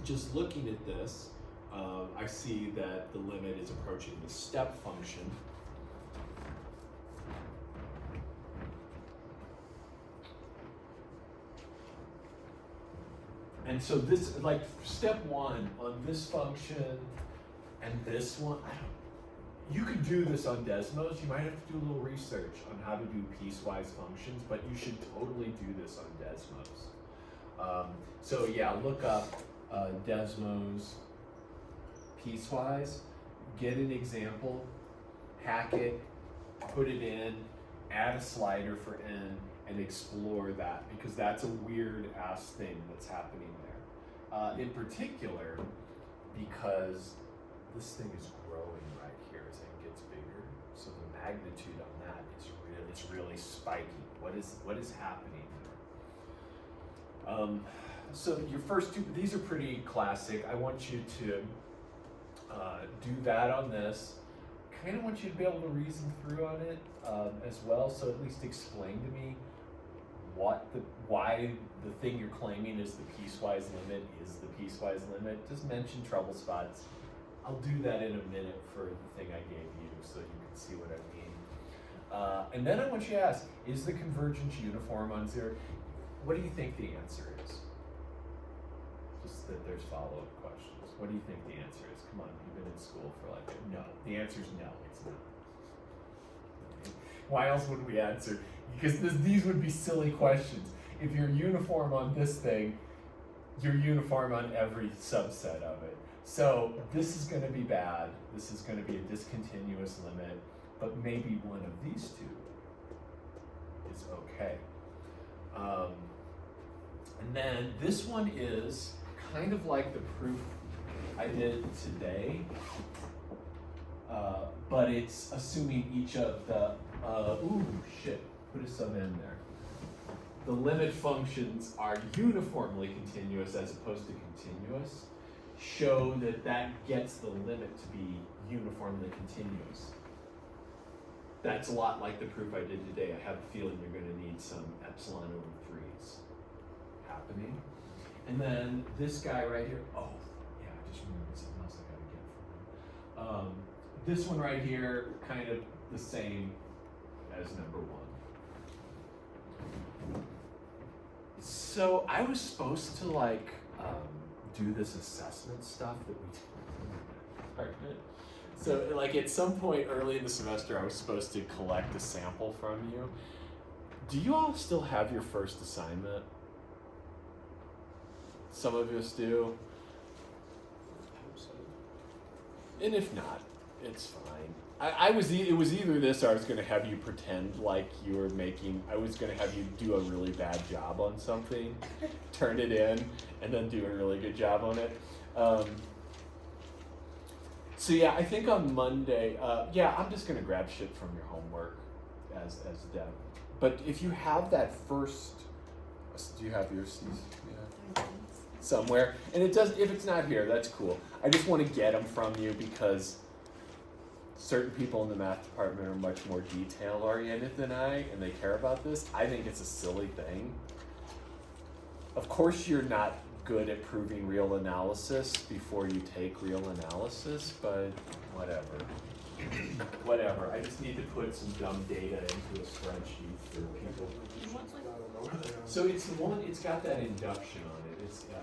just looking at this, I see that the limit is approaching the step function. And so this, like step 1 on this function and this one, you could do this on Desmos. You might have to do a little research on how to do piecewise functions, but you should totally do this on Desmos. So yeah, look up Desmos piecewise, get an example, hack it, put it in, add a slider for n, and explore that, because that's a weird ass thing that's happening there. In particular, because this thing is growing right here as it gets bigger, so the magnitude on that is it's really spiky. What is happening there? So your first two, these are pretty classic. I want you to do that on this. Kind of want you to be able to reason through on it as well. So at least explain to me why the thing you're claiming is the piecewise limit is the piecewise limit. Just mention trouble spots. I'll do that in a minute for the thing I gave you so you can see what I mean. And then I want you to ask, is the convergence uniform on 0? What do you think the answer is? Just that there's follow-up questions. What do you think the answer is? Come on, you've been in school for like, no. The answer is no, it's not. Okay. Why else would we answer? Because these would be silly questions. If you're uniform on this thing, you're uniform on every subset of it. So this is going to be bad. This is going to be a discontinuous limit, but maybe one of these two is okay. then this one is kind of like the proof I did today, but it's assuming each of the, put a sub in there. The limit functions are uniformly continuous as opposed to continuous. Show that that gets the limit to be uniformly continuous. That's a lot like the proof I did today. I have a feeling you're going to need some epsilon over 3's happening. And then this guy right here, oh, yeah, I just remembered something else I got to get from him. This one right here, kind of the same as number 1. So I was supposed to like do this assessment stuff that we did. So like at some point early in the semester, I was supposed to collect a sample from you. Do you all still have your first assignment? Some of us do. And if not, it's fine. It was either this or I was going to have you pretend like you were I was going to have you do a really bad job on something, turn it in, and then do a really good job on it. So yeah, I think on Monday, I'm just going to grab shit from your homework as Deb. But if you have that first, do you have yours, Steve? Yeah. Somewhere, and it does. If it's not here, that's cool. I just want to get them from you because certain people in the math department are much more detail oriented than I, and they care about this. I think it's a silly thing. Of course, you're not good at proving real analysis before you take real analysis, but whatever. Whatever. I just need to put some dumb data into a spreadsheet for people. So it's the one. It's got that induction on it.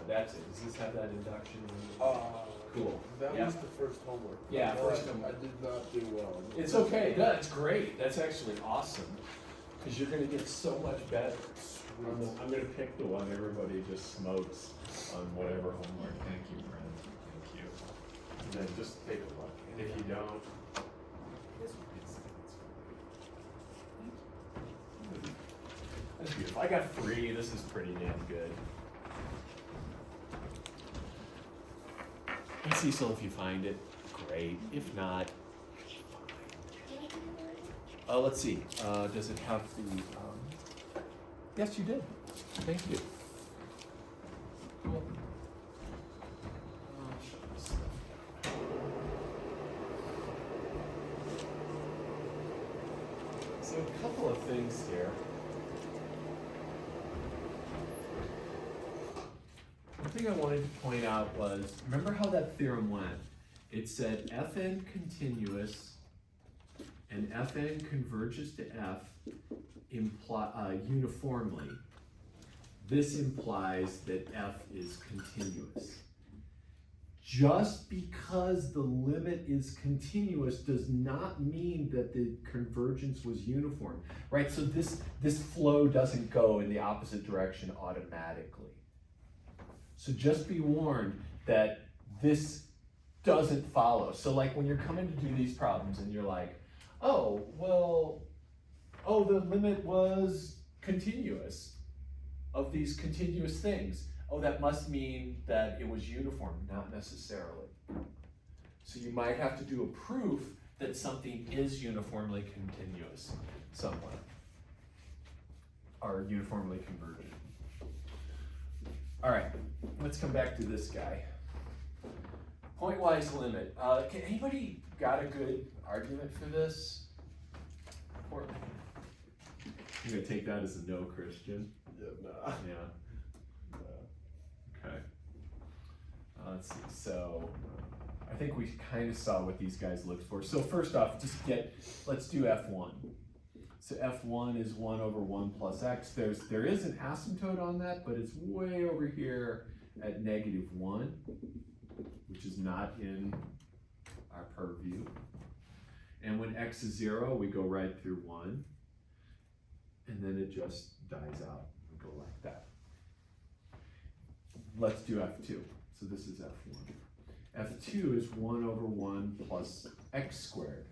That's it. Does this have that induction on it? Cool. That Yeah. was the first homework. Yeah, No, first I homework. did not do well. It's okay. That's great. That's actually awesome because you're going to get so much better. I'm going to pick the one everybody just smokes on whatever homework. Thank you, friend. Thank you. And then just take a look. And if you don't, that's beautiful. I got 3. This is pretty damn good. And Cecil, if you find it, great. If not, fine. Let's see. Does it have the? Yes, you did. Thank you. Cool. Shut this stuff down. So a couple of things here. One thing I wanted to point out was, remember how that theorem went? It said Fn continuous and Fn converges to F uniformly. This implies that F is continuous. Just because the limit is continuous does not mean that the convergence was uniform, right? So this flow doesn't go in the opposite direction automatically. So just be warned that this doesn't follow. So like when you're coming to do these problems and you're like, the limit was continuous of these continuous things. Oh, that must mean that it was uniform. Not necessarily. So you might have to do a proof that something is uniformly continuous somewhere, or uniformly convergent. All right, let's come back to this guy. Pointwise limit. Anybody got a good argument for this? I'm gonna take that as a no, Christian. Yeah, nah. Yeah. Okay. Let's see. So I think we kind of saw what these guys looked for. So first off, let's do F1. So F1 is 1 over 1 plus x. There is an asymptote on that, but it's way over here at -1, which is not in our purview. And when x is 0, we go right through 1, and then it just dies out. We go like that. Let's do F2. So this is F1. F2 is 1 over 1 plus x squared.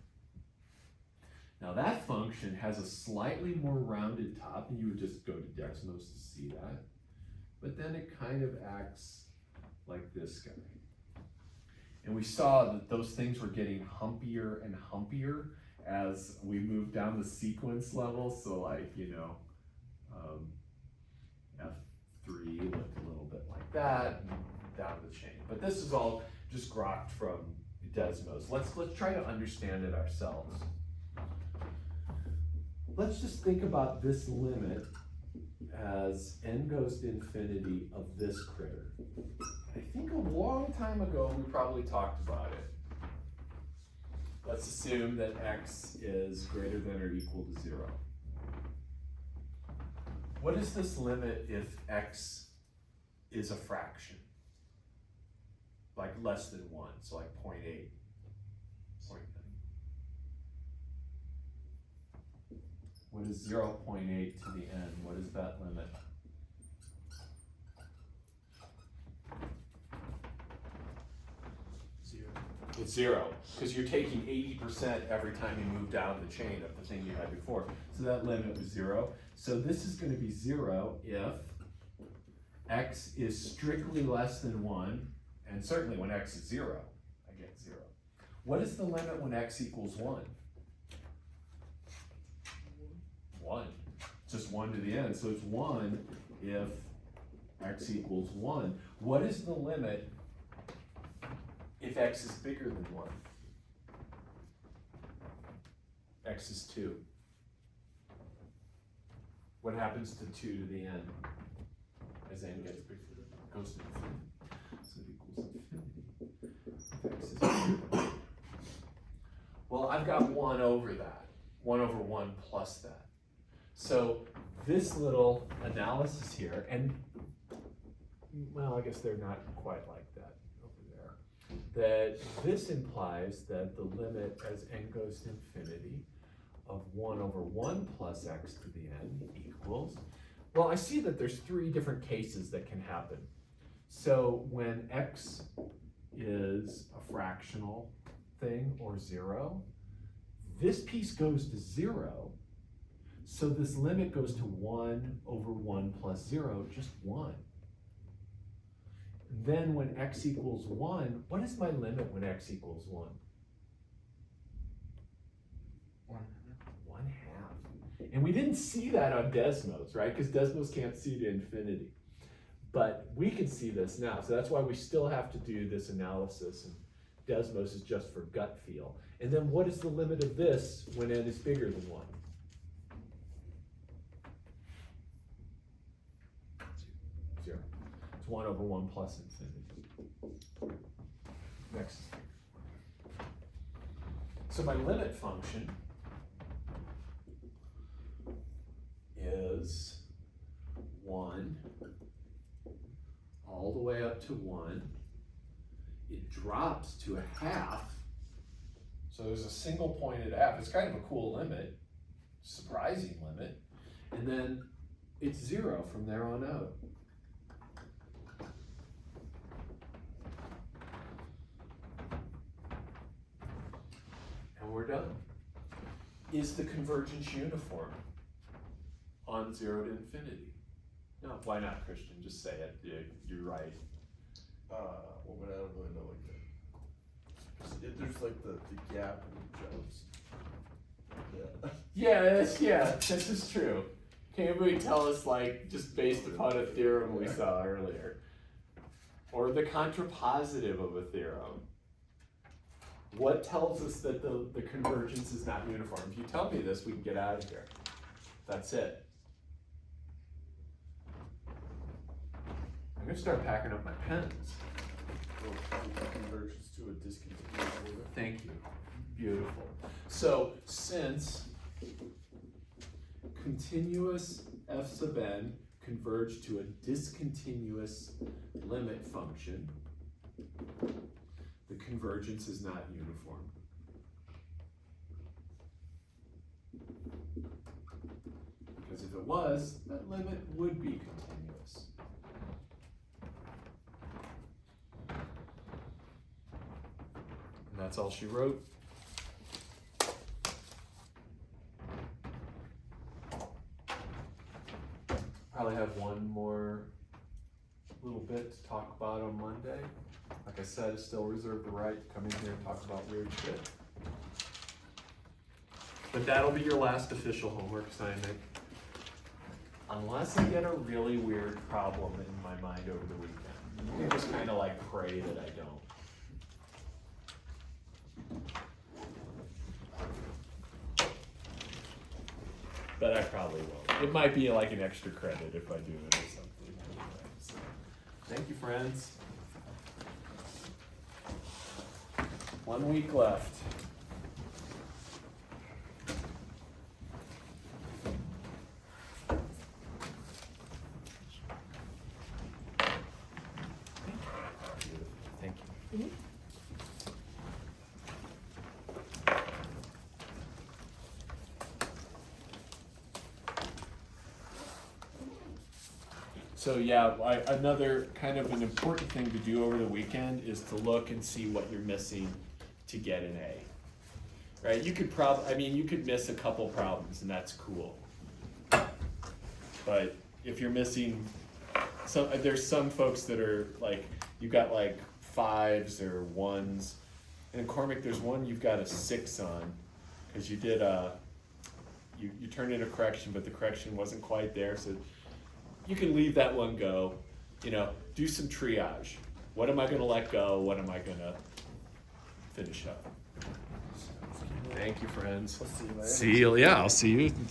Now that function has a slightly more rounded top, and you would just go to Dexmos to see that. But but then it kind of acts like this guy. And we saw that those things were getting humpier and humpier as we moved down the sequence level. So like, F3 looked a little bit like that, and down the chain. But this is all just grokked from Desmos. Let's try to understand it ourselves. Let's just think about this limit as n goes to infinity of this critter. I think a long time ago we probably talked about it. Let's assume that x is greater than or equal to 0. What is this limit if x is a fraction? Like less than 1, so like 0.8. 0.9. What is 0.8 to the n? What is that limit? It's 0, because you're taking 80% every time you move down the chain of the thing you had before. So that limit was 0. So this is going to be 0 if x is strictly less than 1, and certainly when x is 0, I get 0. What is the limit when x equals 1? 1. Just 1 to the n. So it's 1 if x equals 1. What is the limit if x is bigger than 1? X is 2. What happens to 2 to the n as n gets bigger? It goes to infinity. So it equals infinity. If x is bigger than 1. Well, I've got 1 over that. 1 over 1 plus that. So this little analysis here, and well, I guess they're not quite like that over there, that this implies that the limit as n goes to infinity of 1 over 1 plus x to the n equals, well, I see that there's 3 different cases that can happen. So when x is a fractional thing or 0, this piece goes to 0. So this limit goes to 1 over 1 plus 0, just 1. Then when x equals 1, what is my limit when x equals 1? 1 half. And we didn't see that on Desmos, right? Because Desmos can't see to infinity. But we can see this now. So that's why we still have to do this analysis. And Desmos is just for gut feel. And then what is the limit of this when n is bigger than 1? 0. It's 1 over 1 plus infinity. Next. So my limit function is 1 all the way up to 1. It drops to a half. So there's a single point at half. It's kind of a cool limit, surprising limit. And then it's 0 from there on out. And we're done. Is the convergence uniform on 0 to infinity? No, why not, Christian? Just say it. You're right. Well, but I don't really know like that. There's like the gap and it jumps. Yeah. This is true. Can anybody tell us, like, just based upon a theorem we saw earlier? Or the contrapositive of a theorem? What tells us that the convergence is not uniform? If you tell me this, we can get out of here. That's it. I'm gonna start packing up my pens. Converges to a discontinuous limit. Thank you. Beautiful. So since continuous f sub n converge to a discontinuous limit function, the convergence is not uniform. Because if it was, that limit would be continuous. And that's all she wrote. Probably have one more bit to talk about on Monday. Like I said, I still reserve the right to come in here and talk about weird shit. But that'll be your last official homework assignment. Unless I get a really weird problem in my mind over the weekend. You can just kind of like pray that I don't. But I probably won't. It might be like an extra credit if I do it or something. Anyway, so, thank you, friends. 1 week left. Thank you. So yeah, another kind of an important thing to do over the weekend is to look and see what you're missing to get an A. Right? You could you could miss a couple problems and that's cool. But if you're missing there's some folks that are like, you've got like 5s or 1s. And in Cormac, there's one you've got a 6 on, because you did you turned in a correction, but the correction wasn't quite there, so you can leave that one go. You know, do some triage. What am I gonna let go? What am I gonna finish up? Thank you, friends. I'll see you later. See you, yeah, I'll see you